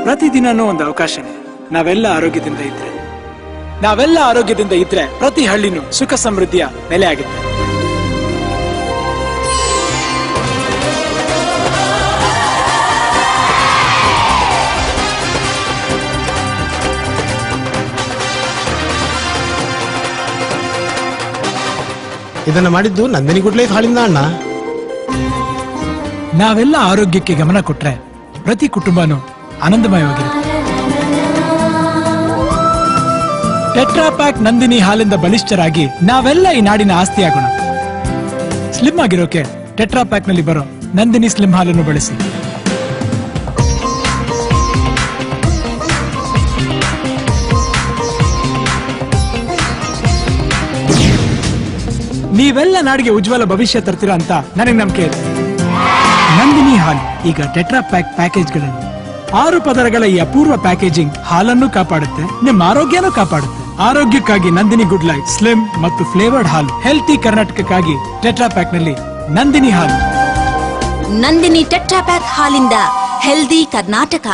ಪ್ರತಿದಿನನೂ ಒಂದು ಅವಕಾಶನೇ. ನಾವೆಲ್ಲ ಆರೋಗ್ಯದಿಂದ ಇದ್ರೆ ಪ್ರತಿ ಹಳ್ಳಿನೂ ಸುಖ ಸಮೃದ್ಧಿಯ ನೆಲೆ ಆಗುತ್ತೆ. ಇದನ್ನ ಮಾಡಿದ್ದು ನಂದಿನಿ ಗುಡ್ ಲೈಫ್ ಹಾಲಿಂದ ಅಣ್ಣ. ನಾವೆಲ್ಲ ಆರೋಗ್ಯಕ್ಕೆ ಗಮನ ಕೊಟ್ರೆ ಪ್ರತಿ ಕುಟುಂಬನೂ ಆನಂದಮಯವಾಗಿರುತ್ತೆ. ಟೆಟ್ರಾ ಪ್ಯಾಕ್ ನಂದಿನಿ ಹಾಲಿಂದ ಬಲಿಷ್ಠರಾಗಿ ನಾವೆಲ್ಲ ಈ ನಾಡಿನ ಆಸ್ತಿಯಾಗೋಣ. ಸ್ಲಿಮ್ ಆಗಿರೋಕೆ ಟೆಟ್ರಾ ಪ್ಯಾಕ್ ನಲ್ಲಿ ಬರೋ ನಂದಿನಿ ಸ್ಲಿಮ್ ಹಾಲನ್ನು ಬಳಸಿ. ನೀವೆಲ್ಲ ನಾಡಿಗೆ ಉಜ್ವಲ ಭವಿಷ್ಯ ತರ್ತೀರಾ ಅಂತ ನನಗೆ ನಂಬಿಕೆ ಇದೆ. ನಂದಿನಿ ಹಾಲು ಈಗ ಟೆಟ್ರಾ ಪ್ಯಾಕ್ ಪ್ಯಾಕೇಜ್ಗಳಲ್ಲಿ 6 ಪದರಗಳ ಈ ಅಪೂರ್ವ ಪ್ಯಾಕೇಜಿಂಗ್ ಹಾಲನ್ನು ಕಾಪಾಡುತ್ತೆ, ನಿಮ್ಮ ಆರೋಗ್ಯನೂ ಕಾಪಾಡುತ್ತೆ. ಆರೋಗ್ಯಕ್ಕಾಗಿ ನಂದಿನಿ ಗುಡ್ ಲೈಫ್ ಸ್ಲಿಮ್ ಮತ್ತು ಫ್ಲೇವರ್ಡ್ ಹಾಲು. ಹೆಲ್ತಿ ಕರ್ನಾಟಕಕ್ಕಾಗಿ ಟೆಟ್ರಾ ಪ್ಯಾಕ್ ನಲ್ಲಿ ನಂದಿನಿ ಹಾಲು. ನಂದಿನಿ ಟೆಟ್ರಾ ಪ್ಯಾಕ್ ಹಾಲಿಂದ ಹೆಲ್ದಿ ಕರ್ನಾಟಕ.